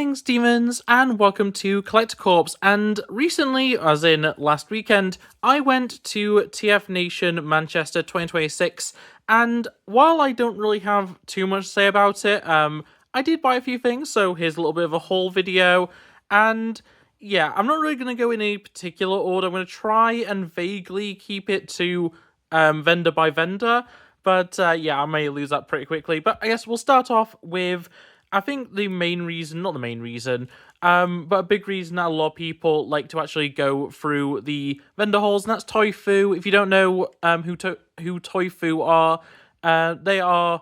Greetings, demons, and welcome to Collectibles. And recently, as in last weekend, I went to TFNation Manchester 2026, and while I don't really have too much to say about it, I did buy a few things, so here's a little bit of a haul video, and yeah, I'm not really going to go in any particular order. I'm going to try and vaguely keep it to vendor by vendor, but yeah, I may lose that pretty quickly. But I guess we'll start off with, I think the main reason, not the main reason, but a big reason that a lot of people like to actually go through the vendor halls, and that's Toy-Fu. If you don't know who Toy-Fu are, they are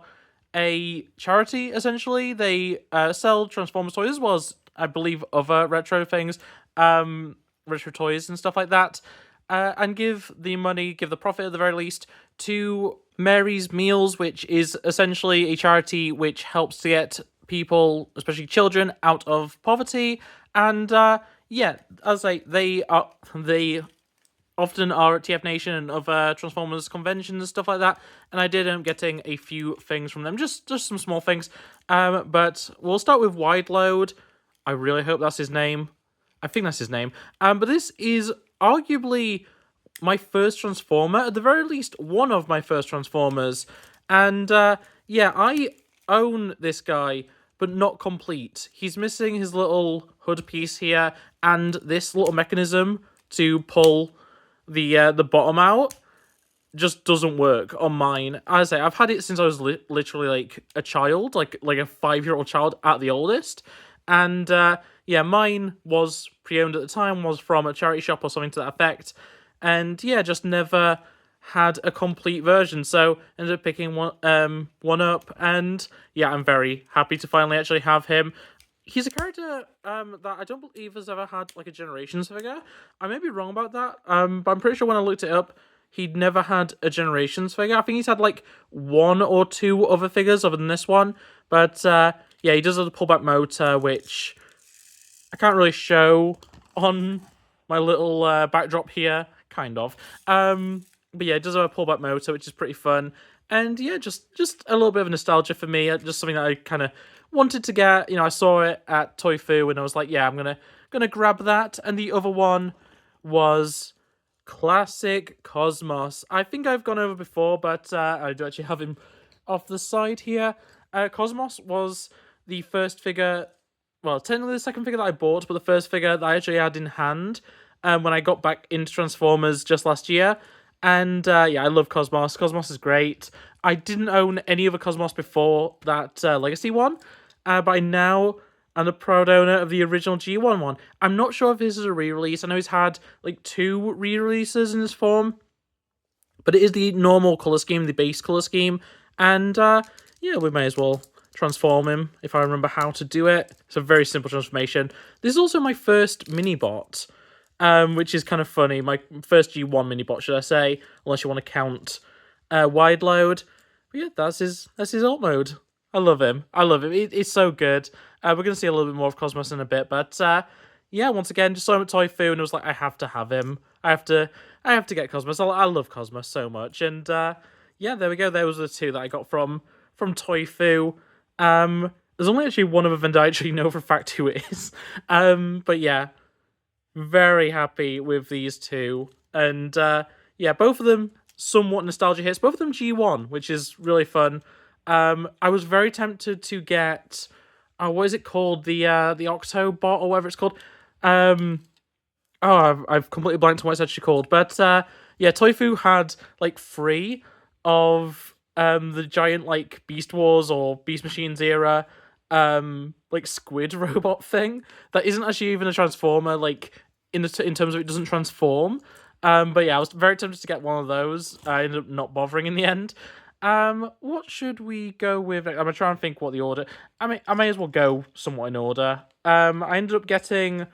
a charity, essentially. They sell Transformers toys as well as, I believe, other retro things, retro toys and stuff like that, and give the profit at the very least to Mary's Meals, which is essentially a charity which helps to get people, especially children, out of poverty. And yeah, as they often are at TFNation and other Transformers conventions and stuff like that, and I did end up getting a few things from them, just some small things. But we'll start with Wide Load. I really hope that's his name. I think that's his name. But this is arguably my first Transformer, at the very least one of my first Transformers. And yeah, I own this guy, but not complete. He's missing his little hood piece here and this little mechanism to pull the bottom out. Just doesn't work on mine. As I say, I've had it since I was literally like a child, like a 5-year-old child at the oldest. And yeah, mine was pre-owned at the time, was from a charity shop or something to that effect. And yeah, just never had a complete version, so ended up picking one up, and yeah, I'm very happy to finally actually have him. He's a character that I don't believe has ever had like a Generations figure. I may be wrong about that, but I'm pretty sure when I looked it up, he'd never had a Generations figure. I think he's had like 1 or 2 other figures other than this one, but yeah, he does have the pullback motor, which I can't really show on my little backdrop here, kind of. But yeah, it does have a pullback motor, which is pretty fun. And yeah, just a little bit of nostalgia for me. Just something that I kind of wanted to get. You know, I saw it at Toy-Fu and I was like, yeah, I'm gonna grab that. And the other one was classic Cosmos. I think I've gone over before, but I do actually have him off the side here. Cosmos was the first figure, well, technically the second figure that I bought, but the first figure that I actually had in hand when I got back into Transformers just last year. And yeah, I love Cosmos. Cosmos is great. I didn't own any other Cosmos before that Legacy one, but I now am a proud owner of the original G1 one. I'm not sure if this is a re-release. I know he's had like 2 re-releases in this form, but it is the normal colour scheme, the base colour scheme. And yeah, we may as well transform him if I remember how to do it. It's a very simple transformation. This is also my first mini-bot, which is kind of funny. My first G1 mini-bot, should I say, unless you want to count Wide Load. But yeah, that's his alt mode. I love him. It's so good. We're going to see a little bit more of Cosmos in a bit, but yeah, once again, just saw him at Toy-Fu and it was like, I have to have him. I have to get Cosmos. I love Cosmos so much. And yeah, there we go. Those are the 2 that I got from Toy-Fu. There's only actually one other vendor I actually know for a fact who it is. But yeah, very happy with these 2. And yeah, both of them somewhat nostalgia hits. Both of them G1, which is really fun. I was very tempted to get, what is it called? The Octobot or whatever it's called. Oh, I've completely blanked on what it's actually called. But yeah, Toy-Fu had like 3 of the giant like Beast Wars or Beast Machines era like squid robot thing that isn't actually even a Transformer, like in terms of it doesn't transform. But yeah, I was very tempted to get one of those. I ended up not bothering in the end. What should we go with? I'm gonna try and think what the order. I may as well go somewhat in order. I ended up getting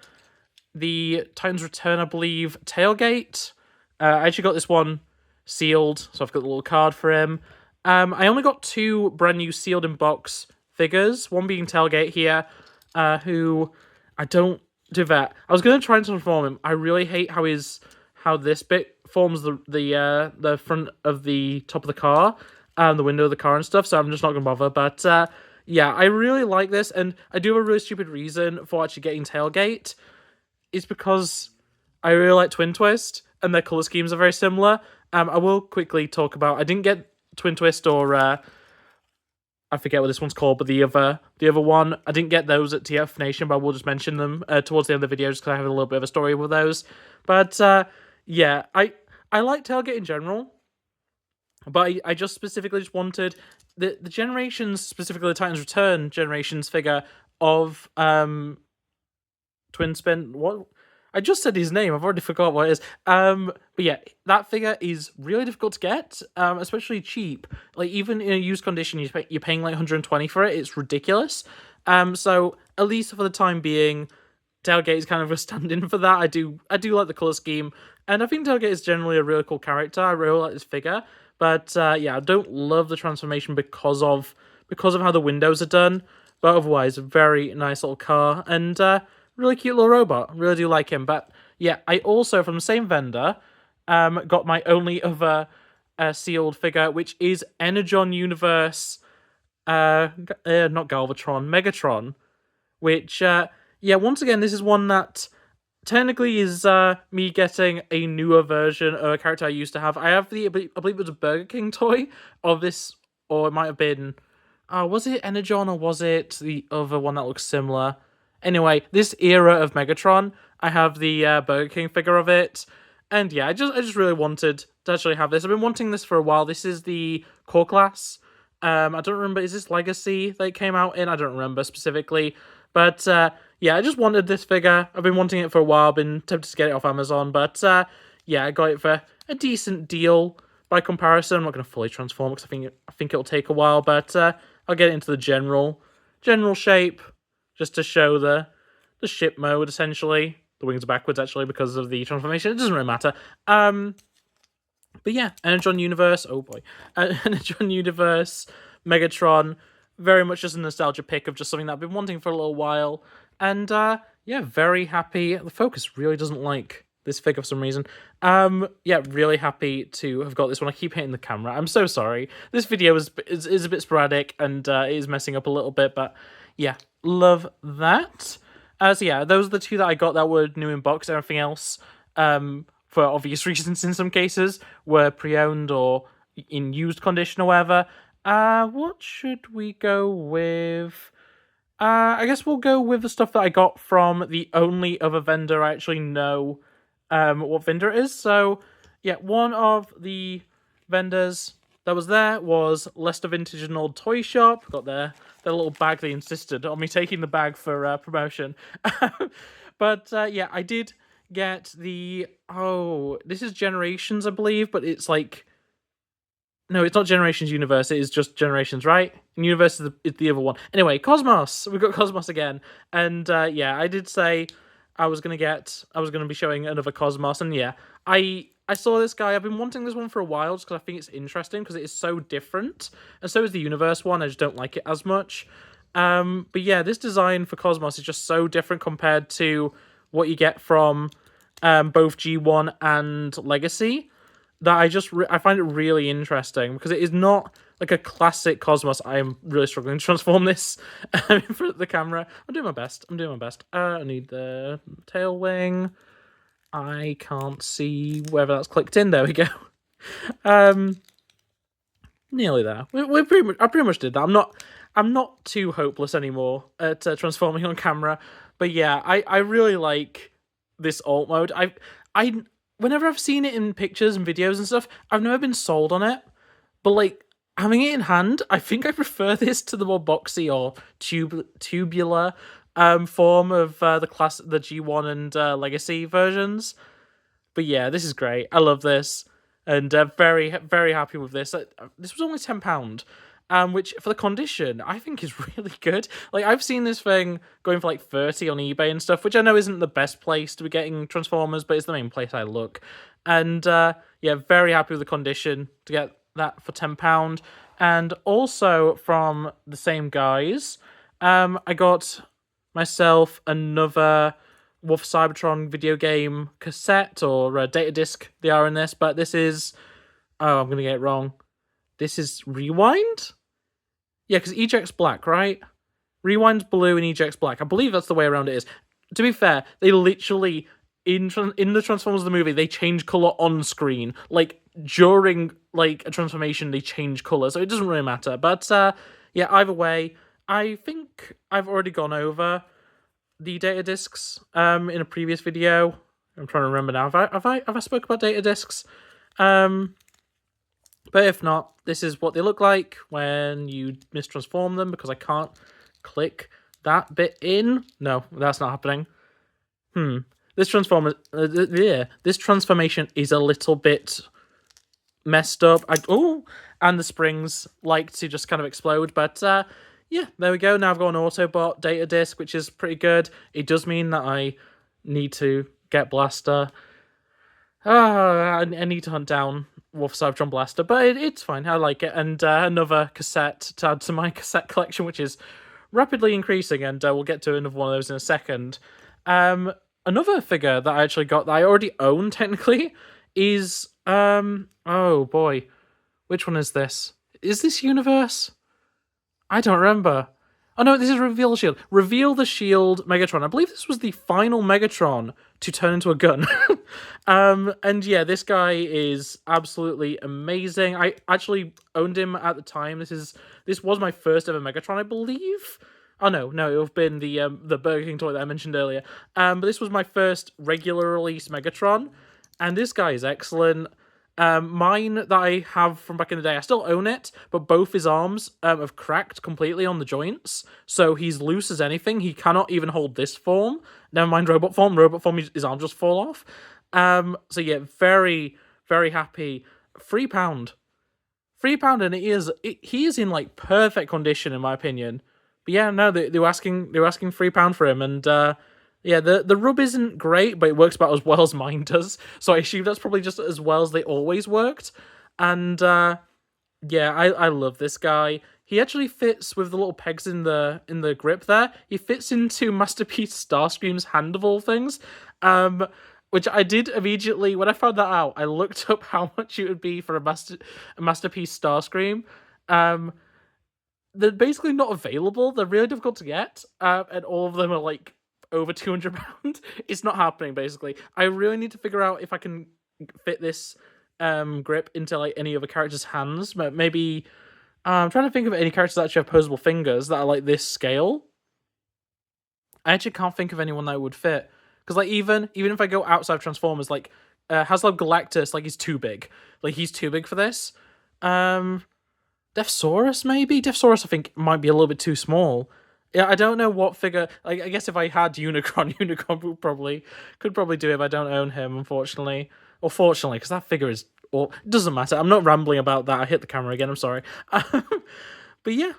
the Titans Return, I believe, Tailgate. I actually got this one sealed, so I've got the little card for him. I only got 2 brand new sealed in box figures, one being Tailgate here, who I don't do that. I was going to try and transform him. I really hate how this bit forms the front of the top of the car, the window of the car and stuff, so I'm just not going to bother. But yeah, I really like this, and I do have a really stupid reason for actually getting Tailgate. It's because I really like Twin Twist, and their color schemes are very similar. I will quickly talk about. I didn't get Twin Twist or I forget what this one's called, but the other one. I didn't get those at TFNation, but I will just mention them towards the end of the video just because I have a little bit of a story with those. But yeah, I like Tailgate in general, but I just specifically just wanted the Generations, specifically the Titans Return Generations figure of Twin Spin. What? I just said his name. I've already forgot what it is. But yeah, that figure is really difficult to get, especially cheap. Like, even in a used condition, you're paying like 120 for it. It's ridiculous. So at least for the time being, Tailgate is kind of a stand-in for that. I do like the color scheme, and I think Tailgate is generally a really cool character. I really like this figure, but yeah, I don't love the transformation because of how the windows are done. But otherwise, a very nice little car, and really cute little robot. Really do like him. But yeah, I also, from the same vendor, got my only other sealed figure, which is Energon Universe, not Galvatron, Megatron, which, yeah, once again, this is one that technically is me getting a newer version of a character I used to have. I have I believe it was a Burger King toy of this, or it might have been, was it Energon or was it the other one that looks similar? Anyway, this era of Megatron, I have the Burger King figure of it, and yeah, I just really wanted to actually have this. I've been wanting this for a while. This is the core class. I don't remember, is this Legacy that it came out in? I don't remember specifically, but yeah, I just wanted this figure. I've been wanting it for a while, been tempted to get it off Amazon, but yeah, I got it for a decent deal by comparison. I'm not going to fully transform because I think it'll take a while, but I'll get it into the general shape, just to show the ship mode, essentially. The wings are backwards, actually, because of the transformation. It doesn't really matter. But yeah, Energon Universe, oh boy. Energon Universe, Megatron, very much just a nostalgia pick of just something that I've been wanting for a little while. And yeah, very happy. The focus really doesn't like this figure for some reason. Yeah, really happy to have got this one. I keep hitting the camera. I'm so sorry. This video is a bit sporadic and it is messing up a little bit, but yeah, love that. So yeah, those are the two that I got that were new in box. Everything else, for obvious reasons in some cases, were pre-owned or in used condition or whatever. What should we go with? I guess we'll go with the stuff that I got from the only other vendor I actually know what vendor it is. So yeah, one of the vendors that was there was Leicester Vintage and Old Toy Shop. Got their little bag. They insisted on me taking the bag for promotion. But yeah, I did get the... Oh, this is Generations, I believe, but it's like... No, it's not Generations Universe, it is just Generations, right? And Universe is the other one. Anyway, Cosmos! We've got Cosmos again. And yeah, I did say I was going to be showing another Cosmos, and yeah, I saw this guy. I've been wanting this one for a while just because I think it's interesting because it is so different. And so is the Universe one. I just don't like it as much. But yeah, this design for Cosmos is just so different compared to what you get from both G1 and Legacy that I find it really interesting because it is not like a classic Cosmos. I am really struggling to transform this in front of the camera. I'm doing my best. I need the tail wing. I can't see whether that's clicked in. There we go. Nearly there. I pretty much did that. I'm not too hopeless anymore at transforming on camera. But yeah, I really like this alt mode. Whenever I've seen it in pictures and videos and stuff, I've never been sold on it. But like, having it in hand, I think I prefer this to the more boxy or tubular form of the G1 and Legacy versions. But yeah, this is great. I love this, and very, very happy with this. This was only £10, which for the condition I think is really good. Like, I've seen this thing going for like 30 on eBay and stuff, which I know isn't the best place to be getting Transformers, but it's the main place I look. And yeah, very happy with the condition to get that for £10. And also from the same guys, I got myself another Wolf Cybertron video game cassette or data disc. They are in this, but this is... Oh, I'm going to get it wrong. This is Rewind? Yeah, because eject's black, right? Rewind's blue and eject's black. I believe that's the way around it is. To be fair, they literally in the Transformers of the movie they change color on screen. Like during like a transformation, they change color, so it doesn't really matter. But yeah, either way, I think I've already gone over the data discs in a previous video. I'm trying to remember now. Have I spoke about data discs? But if not, this is what they look like when you mistransform them, because I can't click that bit in. No, that's not happening. This this transformation is a little bit messed up. And the springs like to just kind of explode, but yeah, there we go. Now I've got an Autobot data disc, which is pretty good. It does mean that I need to get Blaster. I need to hunt down Wolf Cybertron Blaster, but it's fine. I like it. And another cassette to add to my cassette collection, which is rapidly increasing, and we'll get to another one of those in a second. Another figure that I actually got that I already own, technically, is... oh, boy. Which one is this? Is this Universe? I don't remember. Oh no, this is Reveal the Shield. Reveal the Shield Megatron. I believe this was the final Megatron to turn into a gun. And yeah, this guy is absolutely amazing. I actually owned him at the time. This was my first ever Megatron, I believe. Oh no, it would have been the Burger King toy that I mentioned earlier. But this was my first regular release Megatron, and this guy is excellent. Mine that I have from back in the day, I still own it, but both his arms have cracked completely on the joints, so he's loose as anything. He cannot even hold this form. Never mind robot form. Robot form, his arms just fall off. So yeah, very, very happy. £3. £3, and he is in like perfect condition in my opinion. But yeah, no, they were asking £3 for him, and yeah, the rub isn't great, but it works about as well as mine does. So I assume that's probably just as well as they always worked. And yeah, I love this guy. He actually fits with the little pegs in the grip there. He fits into Masterpiece Starscream's hand of all things. Which I did immediately when I found that out. I looked up how much it would be for a Masterpiece Starscream. They're basically not available. They're really difficult to get, and all of them are like over £200. It's not happening, basically. I really need to figure out if I can fit this grip into like any other character's hands. Maybe I'm trying to think of any characters that actually have posable fingers that are like this scale. I actually can't think of anyone that would fit, because like even if I go outside of Transformers, like Haslab Galactus, like he's too big. Like he's too big for this. Deathsaurus maybe. Deathsaurus I think might be a little bit too small. Yeah, I don't know what figure. Like, I guess if I had Unicron, Unicron could probably do it if I don't own him, unfortunately. Or fortunately, because that figure is... Or doesn't matter. I'm not rambling about that. I hit the camera again, I'm sorry. But yeah.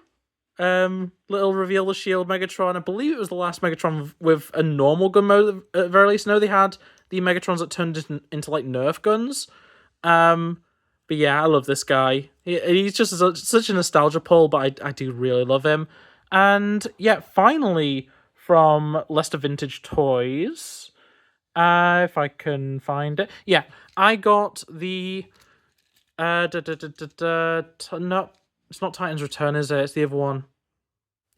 Little Reveal the Shield Megatron. I believe it was the last Megatron with a normal gun mode, at the very least. No, they had the Megatrons that turned into like Nerf guns. But yeah, I love this guy. He's just such a nostalgia pull, but I do really love him. And yeah, finally, from Leicester Vintage Toys, if I can find it. Yeah, I got the... no, it's not Titan's Return, is it? It's the other one.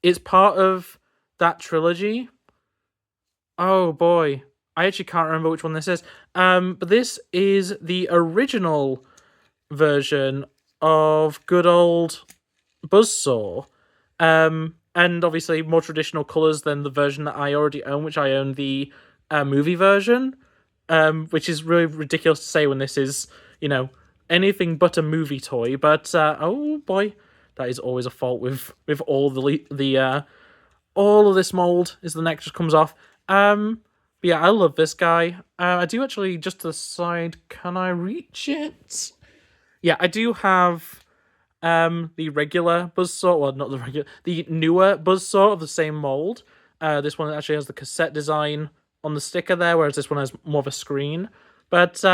It's part of that trilogy. Oh, boy. I actually can't remember which one this is. But this is the original version of good old Buzzsaw. And obviously more traditional colours than the version that I already own, which I own the movie version, which is really ridiculous to say when this is, you know, anything but a movie toy. But oh boy, that is always a fault with all the all of this mold is the neck just comes off. But yeah, I love this guy. I do actually, just to the side, can I reach it? Yeah, I do have the regular Buzzsaw, well, not the regular, the newer Buzzsaw of the same mold. This one actually has the cassette design on the sticker there, whereas this one has more of a screen. But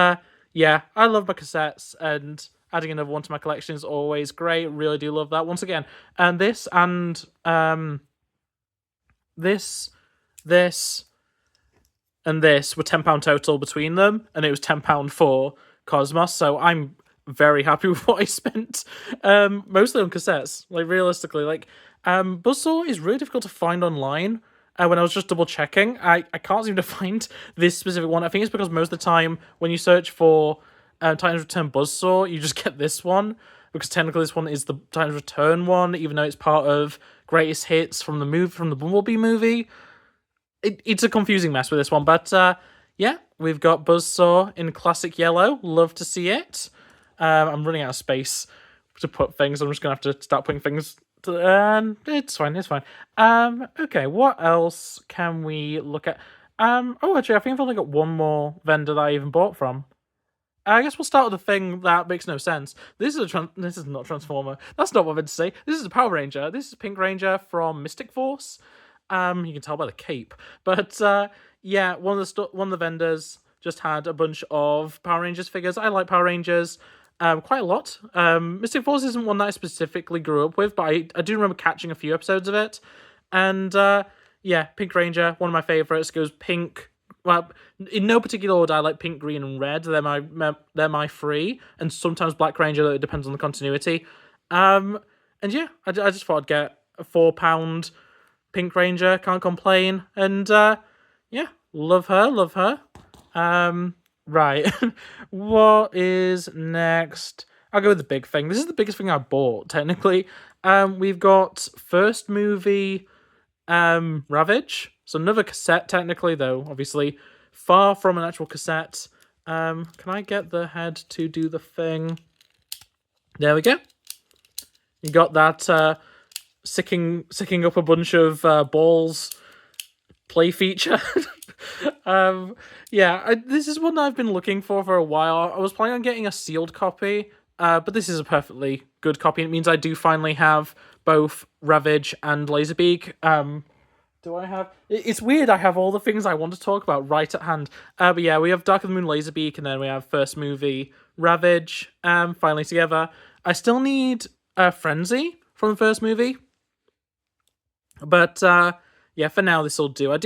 yeah, I love my cassettes, and adding another one to my collection is always great. Really do love that. Once again, and this and this and this were £10 total between them, and it was £10 for Cosmos. So I'm very happy with what I spent. Mostly on cassettes. Like, realistically, like, Buzzsaw is really difficult to find online. When I was just double checking, I can't seem to find this specific one. I think it's because most of the time when you search for Titans Return Buzzsaw, you just get this one, because technically this one is the Titans Return one, even though it's part of Greatest Hits from the Bumblebee movie. It's a confusing mess with this one, but yeah, we've got Buzzsaw in classic yellow. Love to see it. I'm running out of space to put things. I'm just gonna have to start putting things. It's fine. Okay, what else can we look at? Oh, actually, I think I've only got one more vendor that I even bought from. I guess we'll start with the thing that makes no sense. This is not Transformer. That's not what I meant to say. This is a Power Ranger. This is Pink Ranger from Mystic Force. You can tell by the cape. But yeah, one of the vendors just had a bunch of Power Rangers figures. I like Power Rangers quite a lot. Mystic Force isn't one that I specifically grew up with, but I do remember catching a few episodes of it. And yeah, Pink Ranger, one of my favorites, goes pink. Well, in no particular order, I like pink, green, and red. They're my three, and sometimes Black Ranger. It depends on the continuity. And yeah, I just thought I'd get a £4 Pink Ranger. Can't complain. And yeah, love her. Right. What is next? I'll go with the big thing. This is the biggest thing I bought, technically. We've got first movie Ravage. So another cassette, technically, though, obviously, far from an actual cassette. Can I get the head to do the thing? There we go. You got that sicking up a bunch of balls play feature. Yeah, this is one I've been looking for a while. I was planning on getting a sealed copy, but this is a perfectly good copy. It means I do finally have both Ravage and Laserbeak. Do I have... It's weird, I have all the things I want to talk about right at hand. But yeah, we have Dark of the Moon Laserbeak, and then we have first movie Ravage, finally together. I still need Frenzy from the first movie. But yeah, for now this will do.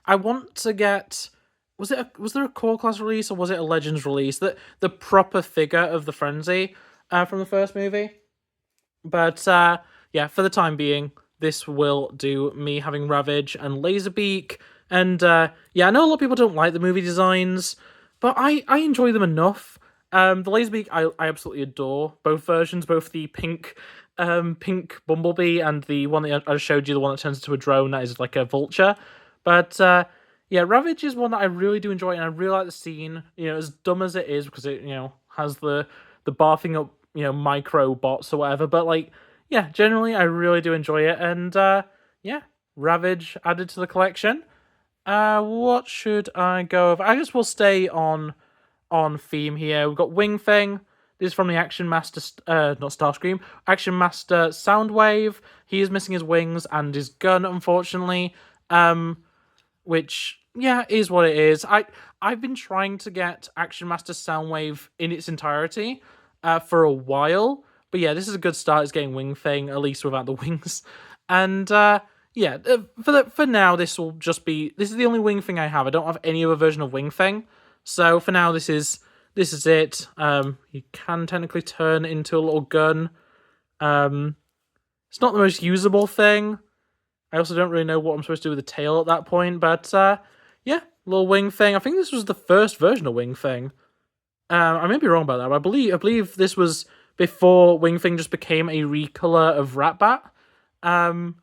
I want to get... Was there a core class release, or was it a Legends release? The proper figure of the Frenzy from the first movie. But yeah, for the time being, this will do me having Ravage and Laserbeak. And yeah, I know a lot of people don't like the movie designs, but I enjoy them enough. The Laserbeak I absolutely adore. Both versions, both the pink Bumblebee and the one that I showed you, the one that turns into a drone that is like a vulture. But yeah, Ravage is one that I really do enjoy, and I really like the scene. You know, as dumb as it is, because it, you know, has the barfing up, you know, micro bots or whatever. But like, yeah, generally I really do enjoy it, and yeah, Ravage added to the collection. What should I go over? I guess we'll stay on theme here. We've got Wing Thing. This is from the Action Master, not Starscream, Action Master Soundwave. He is missing his wings and his gun, unfortunately. Which, yeah, is what it is. I've been trying to get Action Master Soundwave in its entirety for a while. But yeah, this is a good start. It's getting Wing Thing, at least without the wings. And yeah, for now, this will just be... This is the only Wing Thing I have. I don't have any other version of Wing Thing. So for now, this is it. You can technically turn into a little gun. It's not the most usable thing. I also don't really know what I'm supposed to do with the tail at that point, but yeah, little Wing Thing. I think this was the first version of Wing Thing. I may be wrong about that, but I believe this was before Wing Thing just became a recolor of Ratbat. And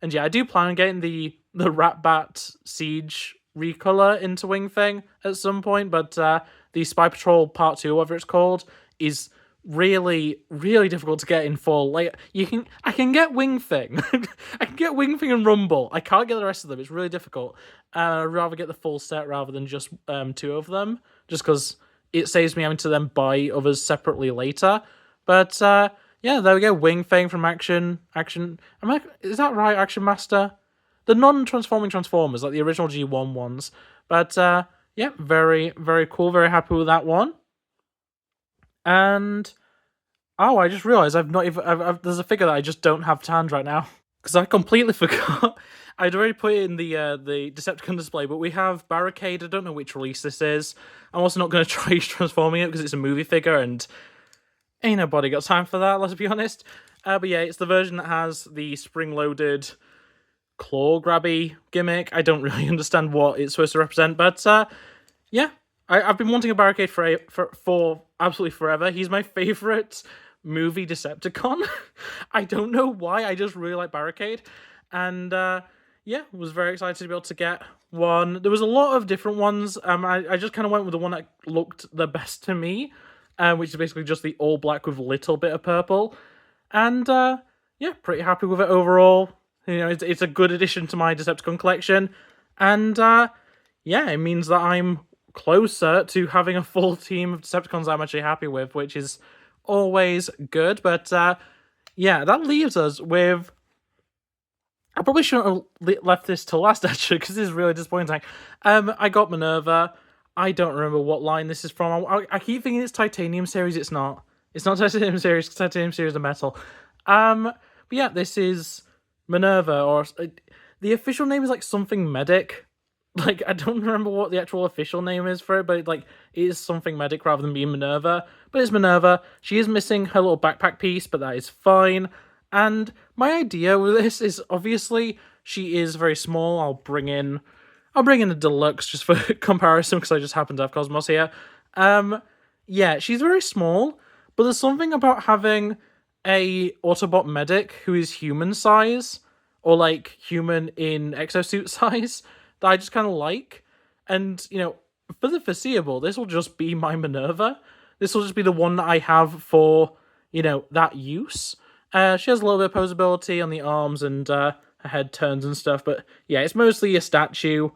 yeah, I do plan on getting the Ratbat Siege recolor into Wing Thing at some point, but the Spy Patrol Part 2, whatever it's called, is really, really difficult to get in full. Like, I can get Wing Thing. I can get Wing Thing and Rumble. I can't get the rest of them. It's really difficult. I'd rather get the full set rather than just two of them, just because it saves me having to then buy others separately later. But yeah, there we go. Wing Thing from Action. Is that right? Action Master? The non-transforming Transformers, like the original G1 ones. But yeah, very, very cool. Very happy with that one. And oh, I just realised there's a figure that I just don't have to hand right now because I completely forgot. I'd already put it in the Decepticon display, but we have Barricade. I don't know which release this is. I'm also not going to try transforming it because it's a movie figure, and Ain't nobody got time for that, let's be honest. But yeah, it's the version that has the spring-loaded claw grabby gimmick. I don't really understand what it's supposed to represent, but yeah, I've been wanting a Barricade for absolutely forever. He's my favorite movie Decepticon. I don't know why, I just really like Barricade, and yeah, was very excited to be able to get one. There was a lot of different ones. I just kind of went with the one that looked the best to me, which is basically just the all black with a little bit of purple, and yeah, pretty happy with it overall. You know, it's a good addition to my Decepticon collection, and yeah, it means that I'm closer to having a full team of Decepticons I'm actually happy with, which is always good. But yeah, that leaves us with... I probably shouldn't have left this till last, actually, because this is really disappointing. I got Minerva. I don't remember what line this is from. I keep thinking it's Titanium Series. It's not. It's not Titanium Series, because Titanium Series are metal. But yeah, this is Minerva, or... the official name is, like, something Medic. Like, I don't remember what the actual official name is for it, but, like, it is something Medic rather than being Minerva. But it's Minerva. She is missing her little backpack piece, but that is fine. And my idea with this is, obviously, she is very small. I'll bring in a deluxe just for comparison, because I just happen to have Cosmos here. Yeah, she's very small, but there's something about having a Autobot medic who is human size, or like human in exosuit size, that I just kind of like. And, you know, for the foreseeable, this will just be my Minerva. This will just be the one that I have for, you know, that use. She has a little bit of posability on the arms, and her head turns and stuff, but yeah, it's mostly a statue,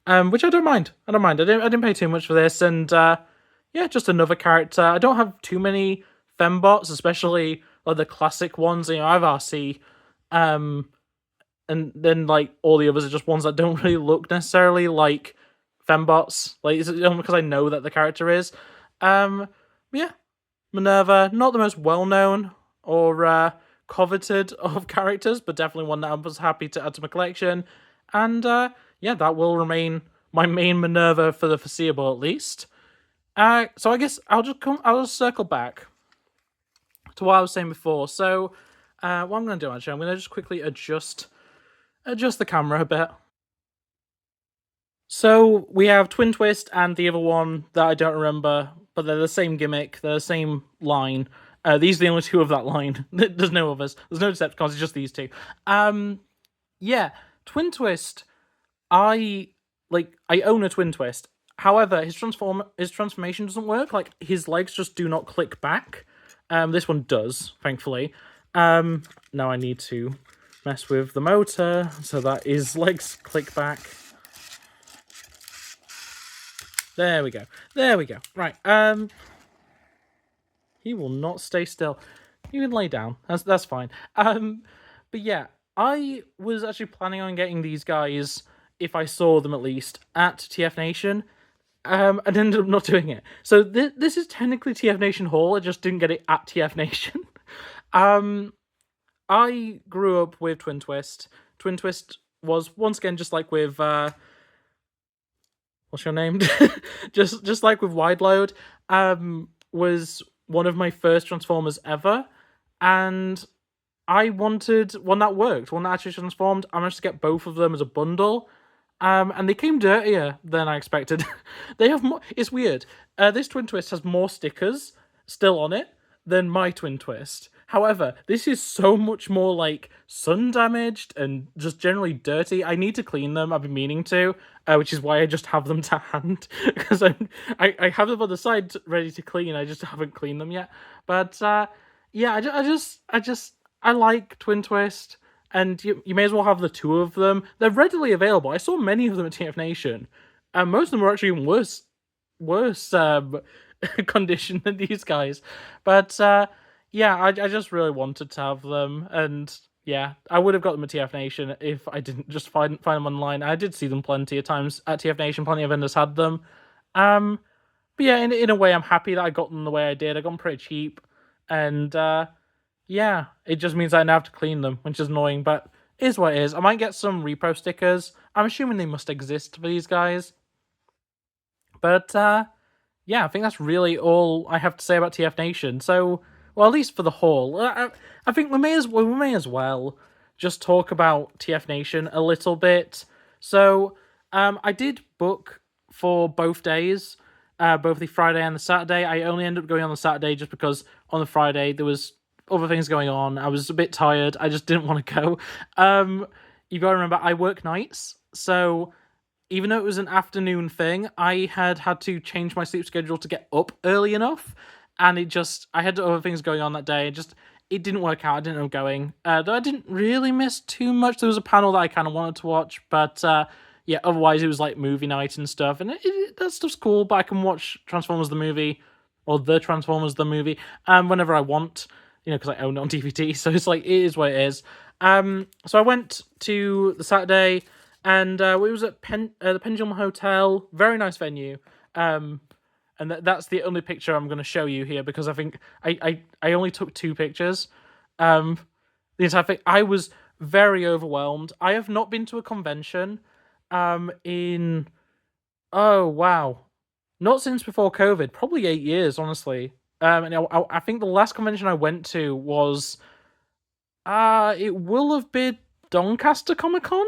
which I don't mind. I didn't pay too much for this, and yeah, just another character. I don't have too many fembots, especially like the classic ones. You know, I have RC, and then like all the others are just ones that don't really look necessarily like fembots. Like, it's only because I know that the character is. Yeah, Minerva, not the most well known or coveted of characters, but definitely one that I was happy to add to my collection. And yeah, that will remain my main Minerva for the foreseeable, at least. So I guess I'll just circle back to what I was saying before. So what I'm going to do, actually, I'm going to just quickly adjust the camera a bit. So we have Twin Twist and the other one that I don't remember, but they're the same gimmick, they're the same line. These are the only two of that line. There's no others. There's no Decepticons, it's just these two. Yeah, Twin Twist, I own a Twin Twist. However, his transformation doesn't work. Like, his legs just do not click back. This one does, thankfully. Now I need to mess with the motor so that his legs click back. There we go. Right, he will not stay still. You can lay down. That's fine. But yeah, I was actually planning on getting these guys, if I saw them at least, at TFNation, and ended up not doing it. So this is technically TFNation haul, I just didn't get it at TFNation. I grew up with Twin Twist. Twin Twist was, once again, just like with... what's your name? just like with Wide Load, was one of my first Transformers ever, and I wanted one that worked, one that actually transformed. I managed to get both of them as a bundle, and they came dirtier than I expected. They have more... It's weird. This Twin Twist has more stickers still on it than my Twin Twist. However, this is so much more, like, sun-damaged and just generally dirty. I need to clean them, I've been meaning to, which is why I just have them to hand, because I have them on the side ready to clean, I just haven't cleaned them yet. But, yeah, I like Twin Twist, and you may as well have the two of them. They're readily available. I saw many of them at TFNation, and most of them were actually in worse condition than these guys. But, yeah, I just really wanted to have them, and yeah, I would have got them at TFNation if I didn't just find them online. I did see them plenty of times at TFNation, plenty of vendors had them. But yeah, in a way, I'm happy that I got them the way I did. I got them pretty cheap, and yeah, it just means I now have to clean them, which is annoying, but it is what it is. I might get some repro stickers. I'm assuming they must exist for these guys. But yeah, I think that's really all I have to say about TFNation. So well, at least for the haul, I think we may as well just talk about TFNation a little bit. So, I did book for both days, both the Friday and the Saturday. I only ended up going on the Saturday just because on the Friday there was other things going on. I was a bit tired. I just didn't want to go. You gotta remember, I work nights, so even though it was an afternoon thing, I had to change my sleep schedule to get up early enough, and I had other things going on that day. It didn't work out. I didn't end up going. Though I didn't really miss too much. There was a panel that I kind of wanted to watch, but yeah, otherwise it was like movie night and stuff, and that stuff's cool. But I can watch Transformers the movie, or the Transformers the movie, whenever I want, because I own it on DVD. So it's like, it is what it is. So I went to the Saturday, and it was at the Pendulum Hotel. Very nice venue. And that's the only picture I'm going to show you here, because I think I only took 2 pictures. The entire thing, I was very overwhelmed. I have not been to a convention in, oh wow, not since before COVID, probably 8 years, honestly. And I think the last convention I went to was, it will have been Doncaster Comic Con?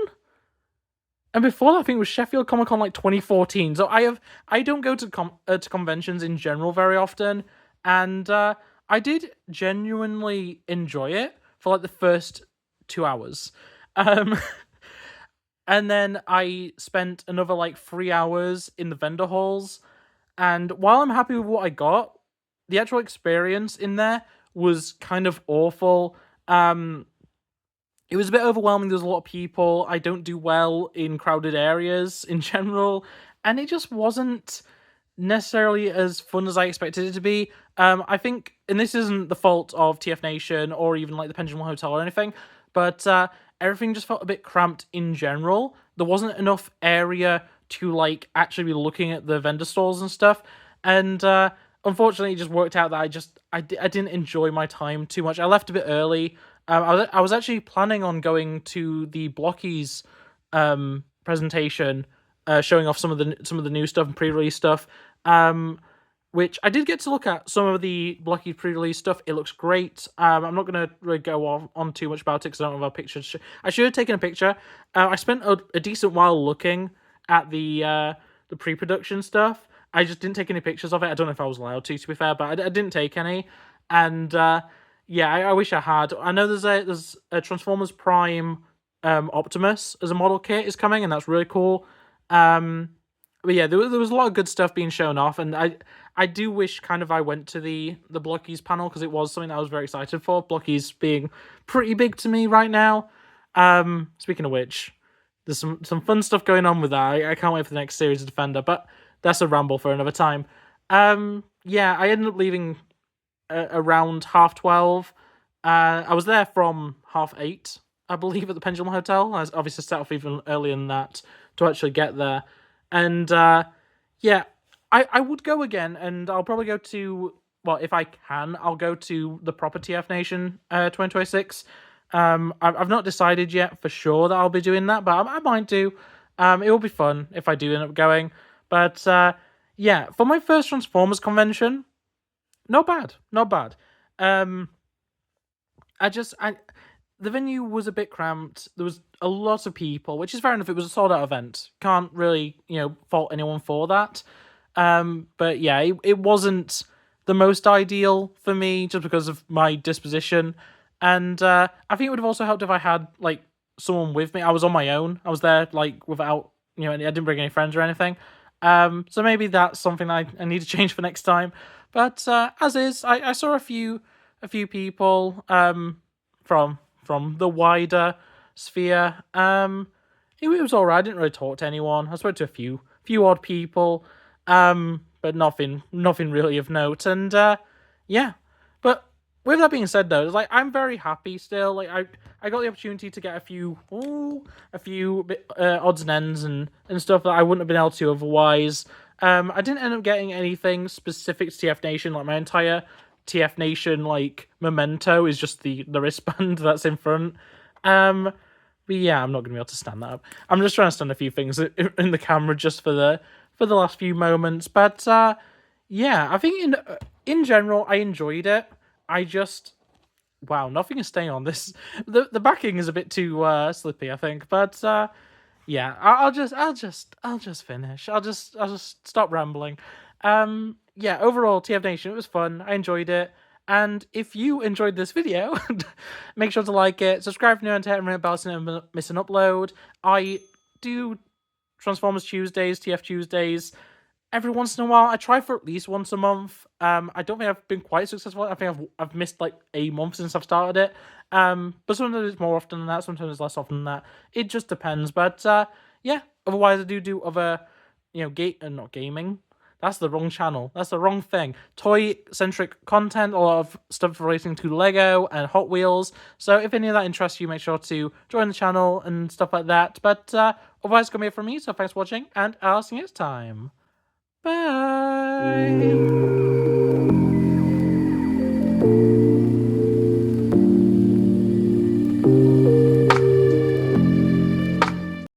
And before that, I think it was Sheffield Comic Con, like 2014. So I don't go to conventions in general very often, and I did genuinely enjoy it for like the first 2 hours, and then I spent another like 3 hours in the vendor halls. And while I'm happy with what I got, the actual experience in there was kind of awful. It was a bit overwhelming. There's a lot of people. I don't do well in crowded areas in general, and it just wasn't necessarily as fun as I expected it to be. I think, and this isn't the fault of TFNation or even like the Pendulum Hotel or anything, but everything just felt a bit cramped in general. There wasn't enough area to like actually be looking at the vendor stalls and stuff, and unfortunately, it just worked out that I didn't enjoy my time too much. I left a bit early. I was actually planning on going to the Blockies presentation, showing off some of the new stuff and pre-release stuff, which I did get to look at some of the Blockies pre-release stuff. It looks great. I'm not going to really go on too much about it because I don't have a picture. I should have taken a picture. I spent a decent while looking at the pre-production stuff. I just didn't take any pictures of it. I don't know if I was allowed to be fair, but I didn't take any. And yeah, I wish I had. I know there's a Transformers Prime Optimus as a model kit is coming, and that's really cool. But yeah, there was a lot of good stuff being shown off, and I do wish kind of I went to the Blockies panel, because it was something that I was very excited for. Blockies being pretty big to me right now. Speaking of which, there's some fun stuff going on with that. I can't wait for the next series of Defender, but that's a ramble for another time. Yeah, I ended up leaving around 12:30. I was there from 8:30, I believe, at the Pendulum Hotel. I was obviously set off even earlier than that to actually get there. And yeah, I would go again, and I'll probably go to, well, if I can, I'll go to the proper TFNation 2026. I've not decided yet for sure that I'll be doing that, but I might do. It will be fun if I do end up going. But yeah, for my first Transformers convention, not bad. The venue was a bit cramped. There was a lot of people, which is fair enough. It was a sold out event. Can't really, fault anyone for that. But yeah, it wasn't the most ideal for me just because of my disposition. And I think it would have also helped if I had like someone with me. I was on my own. I was there like without, I didn't bring any friends or anything. So maybe that's something I need to change for next time. But as is, I saw a few people from the wider sphere. It was alright. I didn't really talk to anyone. I spoke to a few odd people, but nothing really of note. And yeah, but with that being said, though, like, I'm very happy still. Like, I got the opportunity to get a few odds and ends and stuff that I wouldn't have been able to otherwise. I didn't end up getting anything specific to TFNation. Like, my entire TFNation like memento is just the wristband that's in front. But yeah, I'm not gonna be able to stand that up. I'm just trying to stand a few things in the camera just for the last few moments. But yeah, I think in general I enjoyed it. wow, nothing is staying on this. The backing is a bit too slippy, I think. But yeah, I'll just finish. I'll just stop rambling. Yeah, overall, TFNation, it was fun. I enjoyed it. And if you enjoyed this video, make sure to like it, subscribe if you're new, and hit the ring bell so you never miss an upload. I do Transformers Tuesdays, TF Tuesdays. Every once in a while, I try for at least once a month. I don't think I've been quite successful. I think I've missed like a month since I've started it. But sometimes it's more often than that. Sometimes it's less often than that. It just depends. But yeah. Otherwise, I do other, not gaming. That's the wrong channel. That's the wrong thing. Toy-centric content, a lot of stuff relating to Lego and Hot Wheels. So if any of that interests you, make sure to join the channel and stuff like that. But otherwise, it's going to be it from me. So thanks for watching, and I'll see you next time. Bye.